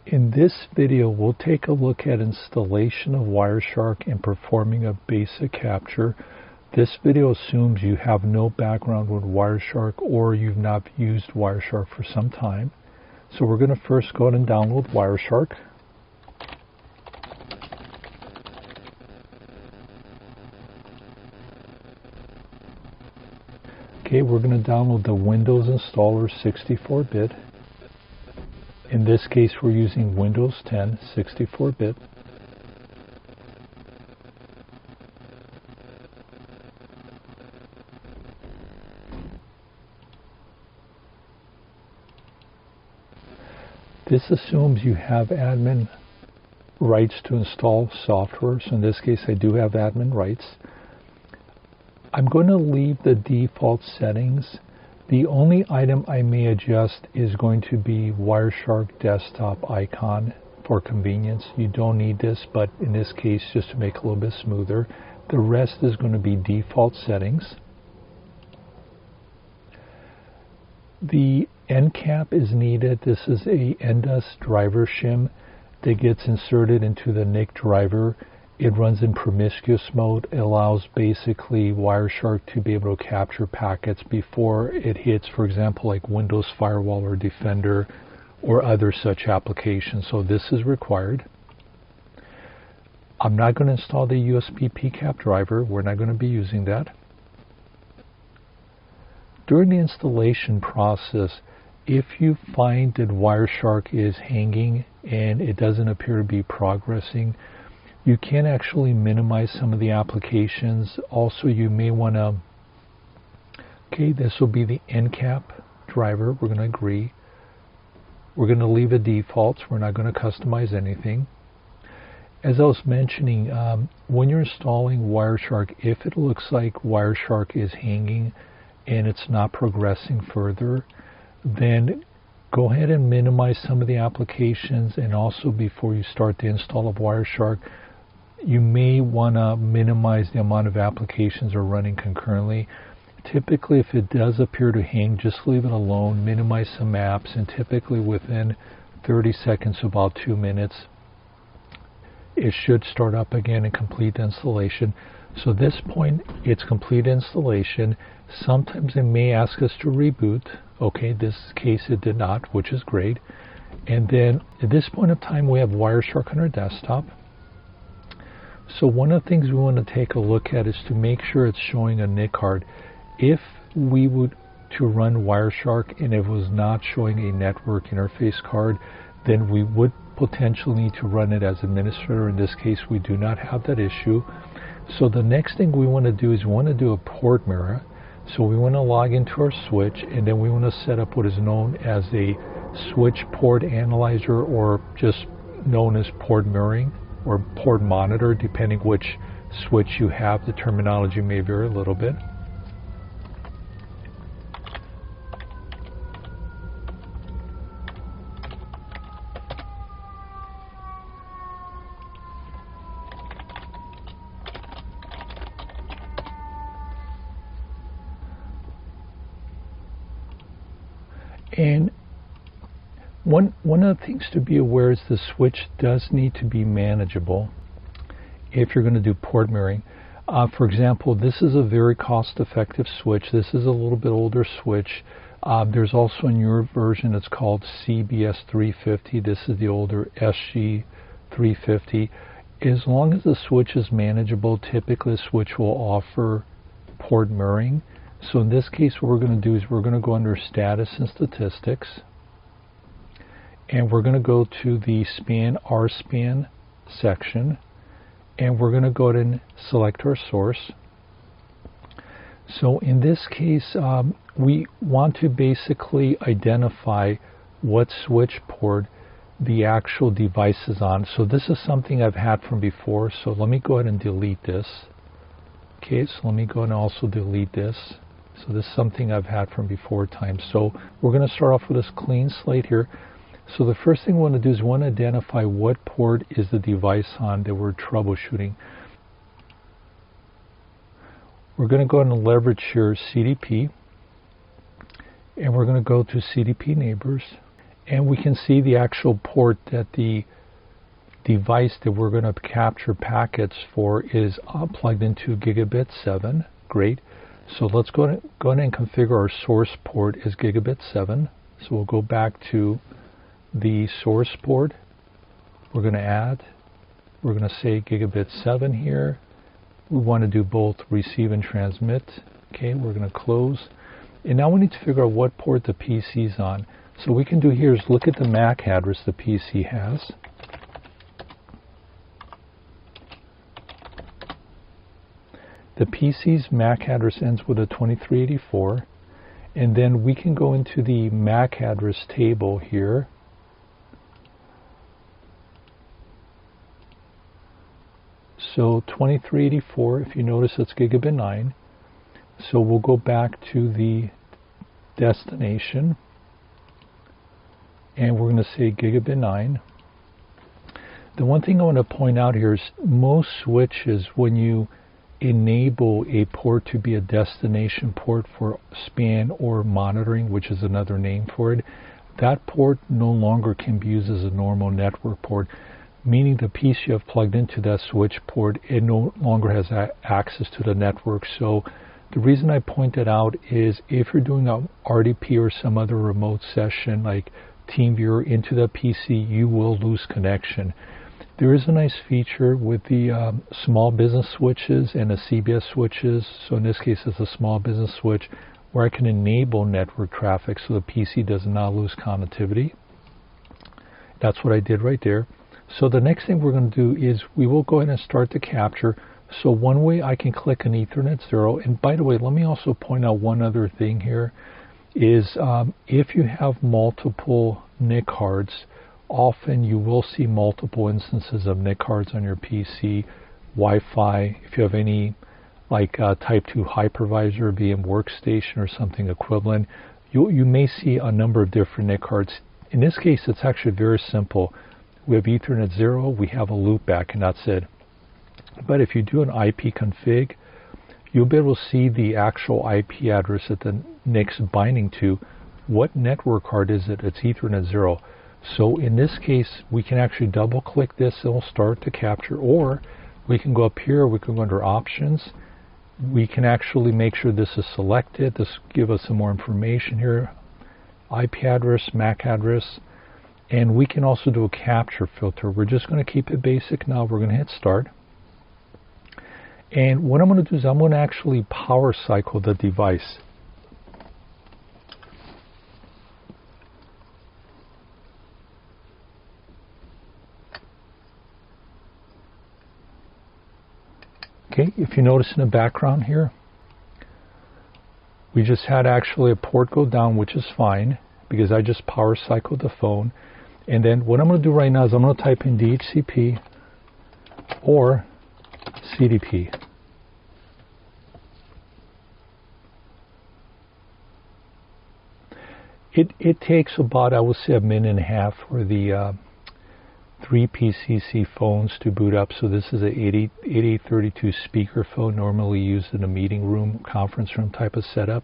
In this video, we'll take a look at installation of Wireshark and performing a basic capture. This video assumes you have no background with Wireshark or you've not used Wireshark for some time. So we're going to first go ahead and download Wireshark. Okay, we're going to download the Windows installer 64-bit. In this case, we're using Windows 10 64-bit. This assumes you have admin rights to install software. So in this case, I do have admin rights. I'm going to leave the default settings. The only item I may adjust is going to be Wireshark desktop icon for convenience. You don't need this, but in this case, just to make it a little bit smoother. The rest is going to be default settings. The end cap is needed. This is a NDUS driver shim that gets inserted into the NIC driver. It runs in promiscuous mode. It allows basically Wireshark to be able to capture packets before it hits, for example, like Windows Firewall or Defender or other such applications. So this is required. I'm not going to install the USB PCAP driver. We're not going to be using that. During the installation process, if you find that Wireshark is hanging and it doesn't appear to be progressing, you can actually minimize some of the applications. Also, you may want to, okay, this will be the NCAP driver. We're going to agree. We're going to leave it defaults. We're not going to customize anything. As I was mentioning, when you're installing Wireshark, if it looks like Wireshark is hanging and it's not progressing further, then go ahead and minimize some of the applications. And also, before you start the install of Wireshark, you may want to minimize the amount of applications are running concurrently. Typically, if it does appear to hang, just leave it alone, minimize some apps, and typically within 30 seconds to about 2 minutes, it should start up again and complete the installation. So at this point, it's complete installation. Sometimes it may ask us to reboot. Okay, this case it did not, which is great. And then at this point of time, we have Wireshark on our desktop. So one of the things we want to take a look at is to make sure it's showing a NIC card. If we would to run Wireshark and it was not showing a network interface card, then we would potentially need to run it as administrator. In this case, we do not have that issue. So the next thing we want to do is we want to do a port mirror. So we want to log into our switch, and then we want to set up what is known as a switch port analyzer, or just known as port mirroring or port monitor, depending which switch you have. The terminology may vary a little bit. And one of the things to be aware is the switch does need to be manageable if you're going to do port mirroring. For example, this is a very cost-effective switch. This is a little bit older switch. There's also a newer version. It's called CBS 350. This is the older SG 350. As long as the switch is manageable, typically the switch will offer port mirroring. So in this case, what we're going to do is we're going to go under Status and Statistics, and we're going to go to the RSPAN section, and we're going to go ahead and select our source. So in this case, we want to basically identify what switch port the actual device is on. So this is something I've had from before, so let me go ahead and delete this. Okay, so let me go and also delete this. So this is something I've had from before times. So we're going to start off with this clean slate here. So the first thing we want to do is we want to identify what port is the device on that we're troubleshooting. We're going to go ahead and leverage here CDP, and we're going to go to CDP neighbors, And we can see the actual port that the device that we're going to capture packets for is plugged into gigabit 7. Great. So let's go ahead and configure our source port as gigabit 7. So we'll go back to the source port. We're going to add. We're going to say gigabit 7 here. We want to do both receive and transmit. Okay, we're going to close. And now we need to figure out what port the PC is on. So what we can do here is look at the MAC address the PC has. The PC's MAC address ends with a 2384. And then we can go into the MAC address table here. So 2384, if you notice, it's gigabit 9. So we'll go back to the destination. And we're going to say gigabit 9. The one thing I want to point out here is most switches, when you enable a port to be a destination port for span or monitoring, which is another name for it, that port no longer can be used as a normal network port, meaning the PC you have plugged into that switch port, it no longer has access to the network. So the reason I point that out is if you're doing a RDP or some other remote session like TeamViewer into the PC, you will lose connection. There is a nice feature with the small business switches and the CBS switches. So in this case, it's a small business switch where I can enable network traffic so the PC does not lose connectivity. That's what I did right there. So the next thing we're going to do is we will go ahead and start the capture. So one way I can click an Ethernet 0. And by the way, let me also point out one other thing here is if you have multiple NIC cards, often you will see multiple instances of NIC cards on your PC, Wi-Fi. If you have any like Type 2 hypervisor, VM workstation or something equivalent, you may see a number of different NIC cards. In this case, it's actually very simple. We have Ethernet 0, we have a loopback, and that's it. But if you do an IP config, you'll be able to see the actual IP address that the NIC's binding to. What network card is it? It's Ethernet 0. So in this case, we can actually double click this and it'll start to capture, or we can go up here, we can go under options. We can actually make sure this is selected. This give us some more information here. IP address, MAC address, and we can also do a capture filter. We're just going to keep it basic now. We're going to hit start. And what I'm going to do is I'm going to actually power cycle the device. Okay, if you notice in the background here, we just had actually a port go down, which is fine because I just power cycled the phone. And then what I'm going to do right now is I'm going to type in DHCP or CDP. It takes about, I would say, a minute and a half for the 3 PCC phones to boot up. So this is a 8832 speaker phone, normally used in a meeting room, conference room type of setup.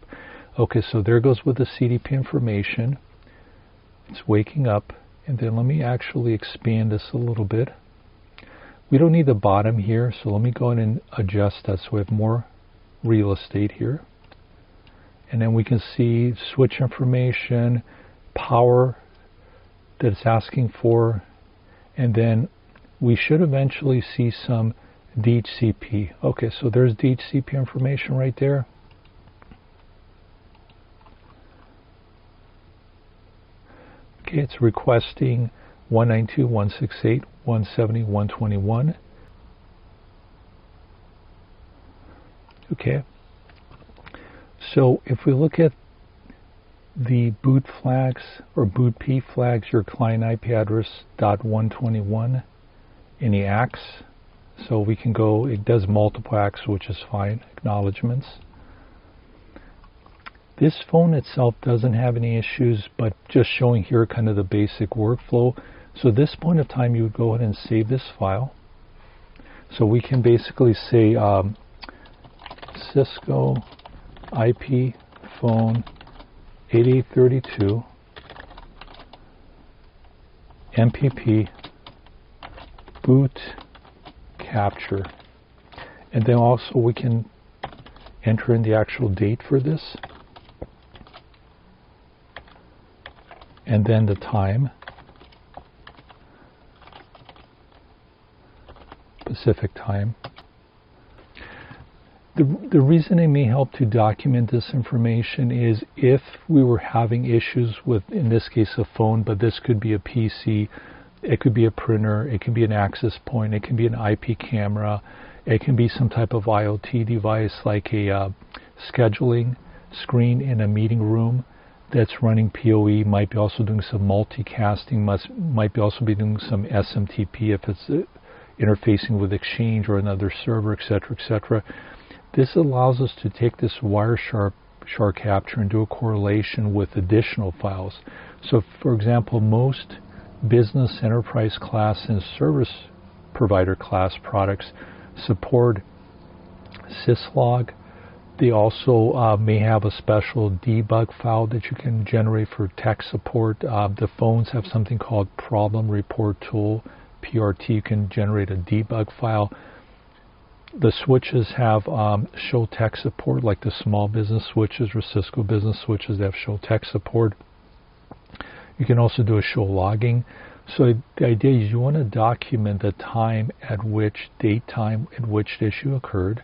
Okay, so there goes with the CDP information. It's waking up. And then let me actually expand this a little bit. We don't need the bottom here, so let me go in and adjust that so we have more real estate here. And then we can see switch information, power that it's asking for, and then we should eventually see some DHCP. Okay, so there's DHCP information right there. Okay, it's requesting 192.168.170.121. Okay. So if we look at the boot flags or boot P flags, your client IP address .121 in the ACKs. So we can go, it does multiple ACKs, which is fine, acknowledgements. This phone itself doesn't have any issues, but just showing here kind of the basic workflow. So at this point of time, you would go ahead and save this file. So we can basically say Cisco IP phone 8832 MPP boot capture. And then also we can enter in the actual date for this. And then the time. Pacific time. The reason it may help to document this information is if we were having issues with, in this case, a phone, but this could be a PC, it could be a printer, it can be an access point, it can be an IP camera, it can be some type of IoT device like a scheduling screen in a meeting room that's running PoE, might be also doing some multicasting, might be also be doing some SMTP if it's interfacing with Exchange or another server, etc., etc. This allows us to take this Wireshark capture and do a correlation with additional files. So, for example, most business enterprise class and service provider class products support syslog. They also may have a special debug file that you can generate for tech support. The phones have something called Problem Report Tool, PRT. You can generate a debug file. The switches have show tech support, like the small business switches or Cisco business switches that have show tech support. You can also do a show logging. So the idea is you want to document the time at which, date time at which the issue occurred.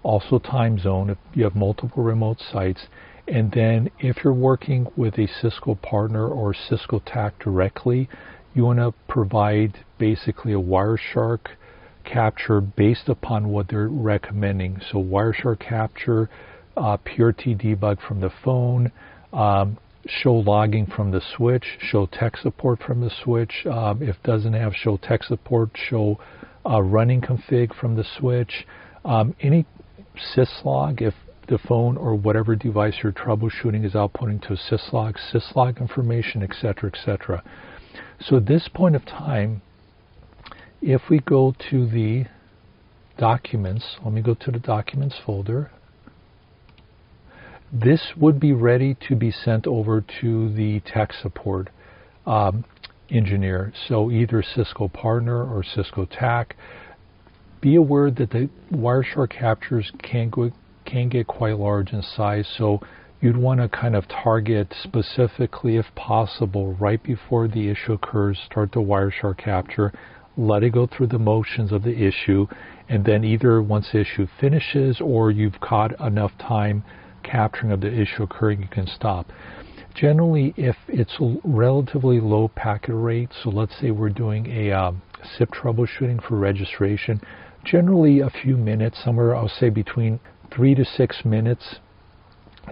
Also time zone if you have multiple remote sites. And then if you're working with a Cisco partner or Cisco TAC directly, you want to provide basically a Wireshark capture based upon what they're recommending. So Wireshark capture, PRT debug from the phone, show logging from the switch, show tech support from the switch. If it doesn't have show tech support, show running config from the switch. Any syslog, if the phone or whatever device you're troubleshooting is outputting to syslog information, etc., etc. So at this point of time, if we go to the documents, let me go to the documents folder. This would be ready to be sent over to the tech support engineer. So either Cisco partner or Cisco TAC. Be aware that the Wireshark captures can get quite large in size, so you'd want to kind of target specifically, if possible, right before the issue occurs, start the Wireshark capture, let it go through the motions of the issue, and then either once the issue finishes or you've caught enough time capturing of the issue occurring, you can stop. Generally, if it's a relatively low packet rate, so let's say we're doing a SIP troubleshooting for registration, generally a few minutes, somewhere I'll say between 3 to 6 minutes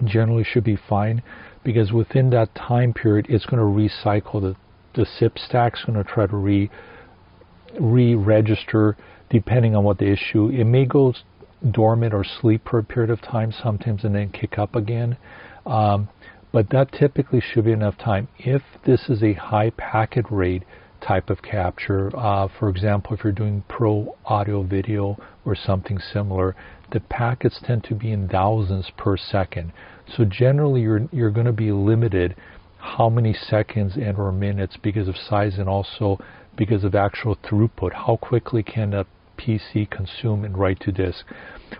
generally should be fine, because within that time period it's going to recycle the SIP stack's going to try to re-register depending on what the issue. It may go dormant or sleep for a period of time sometimes and then kick up again, but that typically should be enough time. If this is a high packet rate type of capture, for example, if you're doing pro audio video or something similar, the packets tend to be in thousands per second. So generally you're going to be limited how many seconds and or minutes because of size and also because of actual throughput. How quickly can a PC consume and write to disk?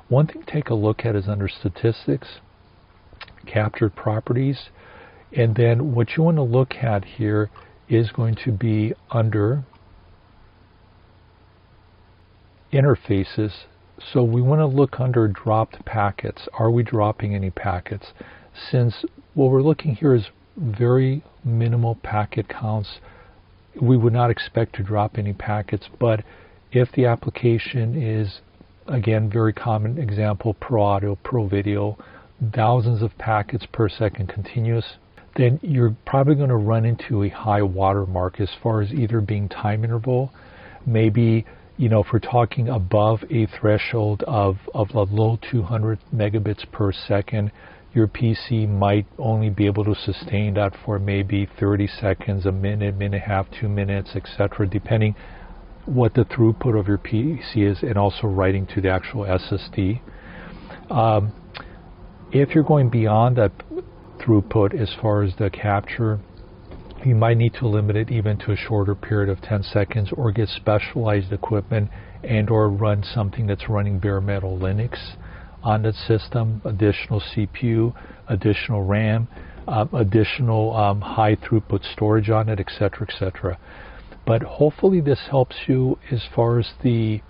One thing to take a look at is under statistics, captured properties, and then what you want to look at here is going to be under interfaces. So we want to look under dropped packets. Are we dropping any packets? Since what we're looking here is very minimal packet counts, we would not expect to drop any packets. But if the application is, again, very common example, pro audio, pro video, thousands of packets per second continuous, then you're probably going to run into a high watermark as far as either being time interval, maybe, you know, if we're talking above a threshold of a low 200 megabits per second, your PC might only be able to sustain that for maybe 30 seconds, a minute, minute and a half, 2 minutes, etc., depending what the throughput of your PC is, and also writing to the actual SSD. If you're going beyond that throughput as far as the capture, You might need to limit it even to a shorter period of 10 seconds or get specialized equipment and or run something that's running bare metal Linux on the system, additional CPU, additional RAM, additional high throughput storage on it, etc., etc. But hopefully this helps you as far as the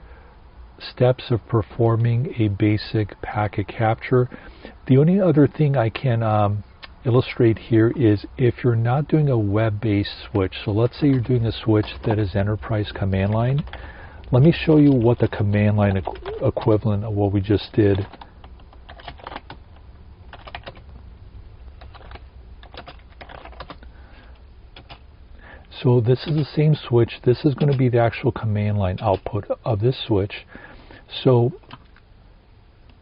steps of performing a basic packet capture. The only other thing I can illustrate here is if you're not doing a web-based switch, so let's say you're doing a switch that is enterprise command line. Let me show you what the command line equivalent of what we just did. So this is the same switch. This is going to be the actual command line output of this switch. So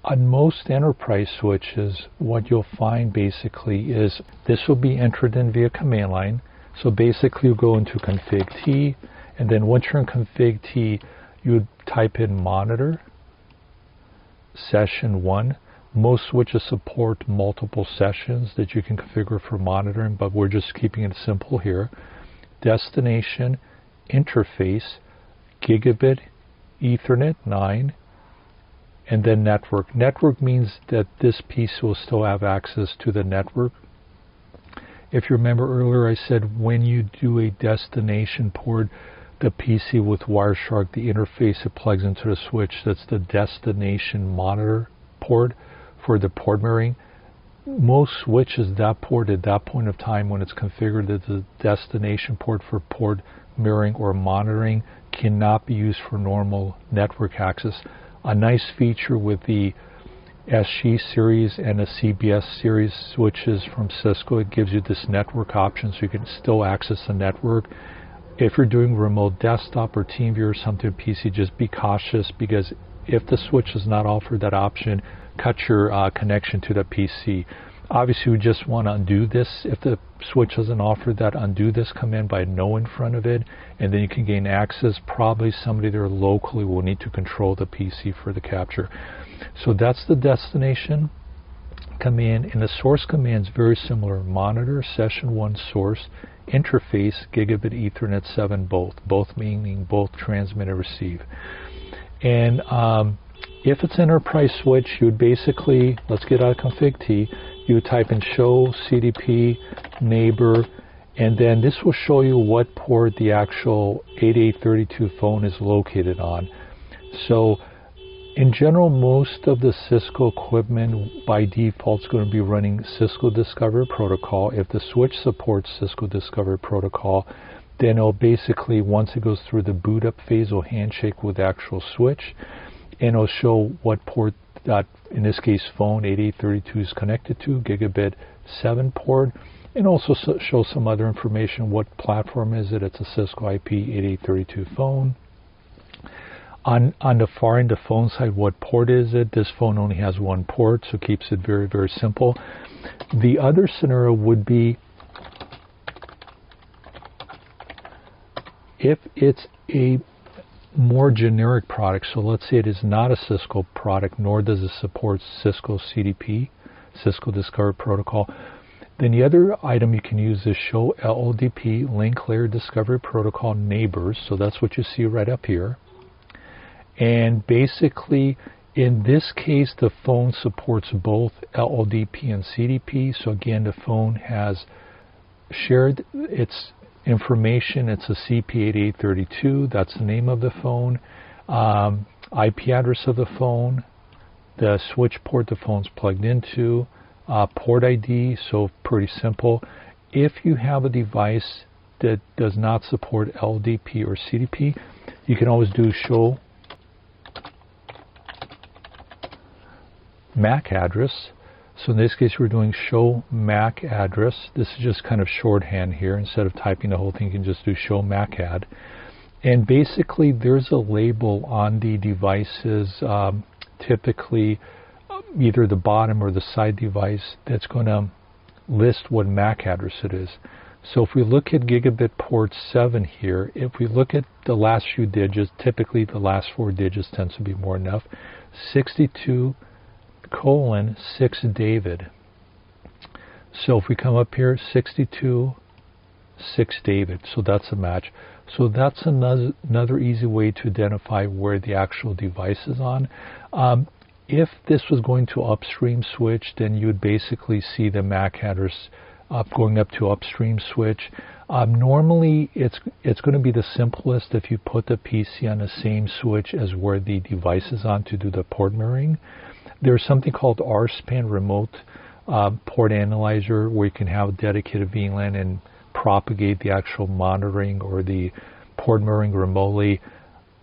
on most enterprise switches, what you'll find basically is this will be entered in via command line. So basically you go into config T, and then once you're in config T, you would type in monitor, session 1. Most switches support multiple sessions that you can configure for monitoring, but we're just keeping it simple here. Destination, interface, gigabit, Ethernet 9, and then network. Network means that this piece will still have access to the network. If you remember earlier, I said when you do a destination port, the PC with Wireshark, the interface it plugs into the switch, that's the destination monitor port for the port mirroring. Most switches, that port at that point of time when it's configured as a destination port for port mirroring or monitoring cannot be used for normal network access. A nice feature with the SG series and the CBS series switches from Cisco, it gives you this network option so you can still access the network. If you're doing remote desktop or TeamViewer or something PC, just be cautious, because if the switch does not offer that option, cut your connection to the PC. Obviously, we just want to undo this. If the switch doesn't offer that, undo this command by no in front of it, and then you can gain access. Probably somebody there locally will need to control the PC for the capture. So that's the destination command, and the source command is very similar. Monitor, session 1 source, interface, gigabit, Ethernet 7, both meaning both transmit and receive. And if it's enterprise switch, you would basically, let's get out of config T, you would type in show CDP neighbor, and then this will show you what port the actual 8832 phone is located on. So in general, most of the Cisco equipment by default is going to be running Cisco Discovery Protocol. If the switch supports Cisco Discovery Protocol, then it'll basically, once it goes through the boot up phase, it'll handshake with the actual switch, and it'll show what port that, in this case, phone 8832 is connected to, gigabit 7 port, and also show some other information. What platform is it? It's a Cisco IP 8832 phone. On the far end, the phone side, what port is it? This phone only has one port, so keeps it very, very simple. The other scenario would be if it's a more generic product, so let's say it is not a Cisco product, nor does it support Cisco CDP, Cisco Discovery Protocol, then the other item you can use is show LLDP, Link Layer Discovery Protocol Neighbors, so that's what you see right up here. And basically, in this case, the phone supports both LLDP and CDP, so again, the phone has shared its information. It's a CP8832, that's the name of the phone, IP address of the phone, the switch port the phone's plugged into, port ID, so pretty simple. If you have a device that does not support LDP or CDP, you can always do show MAC address. So in this case, we're doing show MAC address. This is just kind of shorthand here. Instead of typing the whole thing, you can just do show MAC add. And basically, there's a label on the devices, typically either the bottom or the side device, that's going to list what MAC address it is. So if we look at gigabit port 7 here, if we look at the last few digits, typically the last 4 digits tends to be more enough. 62:6 David. So if we come up here, 62:6 6 David, so that's a match. So that's another easy way to identify where the actual device is on. If this was going to upstream switch, then you would basically see the MAC headers going up to upstream switch. Normally, it's going to be the simplest if you put the PC on the same switch as where the device is on to do the port mirroring. There's something called RSPAN remote port analyzer where you can have a dedicated VLAN and propagate the actual monitoring or the port mirroring remotely.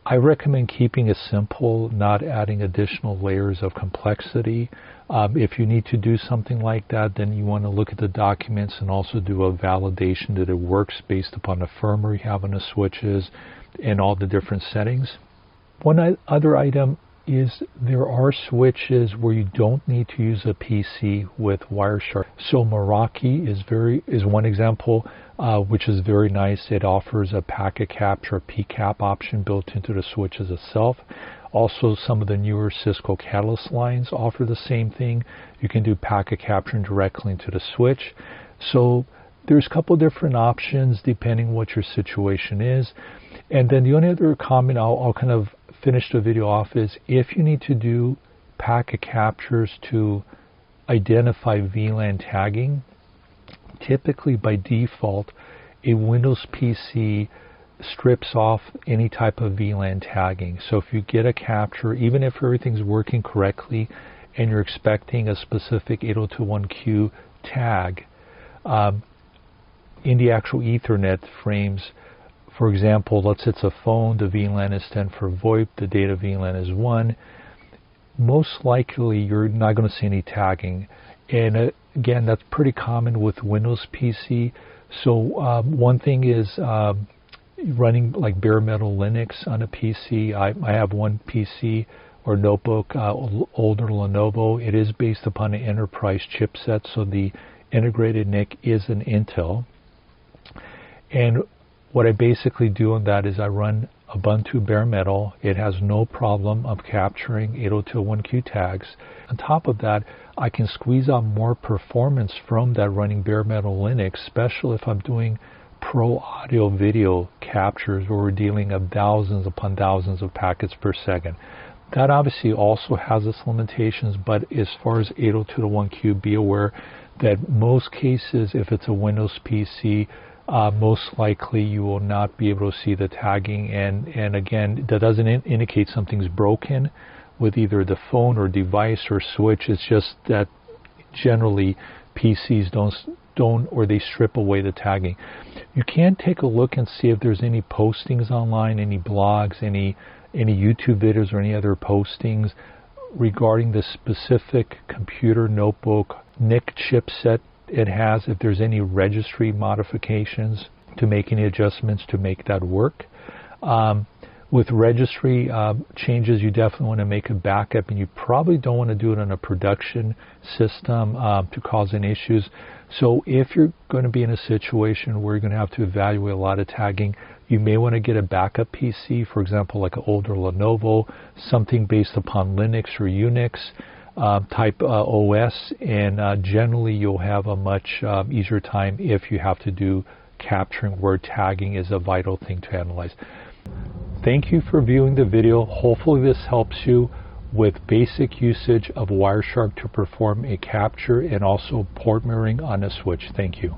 I recommend keeping it simple, not adding additional layers of complexity. If you need to do something like that, then you want to look at the documents and also do a validation that it works based upon the firmware you have on the switches and all the different settings. One other item is there are switches where you don't need to use a PC with Wireshark. So Meraki is one example, which is very nice. It offers a packet capture, PCAP option built into the switches itself. Also, some of the newer Cisco Catalyst lines offer the same thing. You can do packet capturing directly into the switch. So there's a couple different options depending what your situation is. And then the only other comment I'll kind of finish the video off is if you need to do packet captures to identify VLAN tagging, typically by default a Windows PC strips off any type of VLAN tagging. So if you get a capture, even if everything's working correctly and you're expecting a specific 802.1q tag in the actual Ethernet frames, for example, let's say it's a phone, the VLAN is 10 for VoIP, the data VLAN is 1. Most likely you're not going to see any tagging. And again, that's pretty common with Windows PC. So one thing is running like bare metal Linux on a PC. I have one PC or notebook, older Lenovo. It is based upon an enterprise chipset, so the integrated NIC is an Intel. And what I basically do on that is I run Ubuntu bare metal. It has no problem of capturing 802.1q tags. On top of that, I can squeeze out more performance from that running bare metal Linux, especially if I'm doing pro audio video captures where we're dealing with thousands upon thousands of packets per second. That obviously also has its limitations, but as far as 802.1q, be aware that most cases, if it's a Windows PC, most likely you will not be able to see the tagging, and again, that doesn't indicate something's broken with either the phone or device or switch. It's just that generally PCs don't or they strip away the tagging. You can take a look and see if there's any postings online, any blogs, any YouTube videos or any other postings regarding the specific computer, notebook, NIC chipset it has, if there's any registry modifications to make any adjustments to make that work. With registry changes, you definitely want to make a backup, and you probably don't want to do it on a production system to cause any issues. So if you're going to be in a situation where you're going to have to evaluate a lot of tagging, you may want to get a backup PC, for example, like an older Lenovo, something based upon Linux or Unix type OS, and generally you'll have a much easier time if you have to do capturing where tagging is a vital thing to analyze. Thank you for viewing the video. Hopefully this helps you with basic usage of Wireshark to perform a capture and also port mirroring on a switch. Thank you.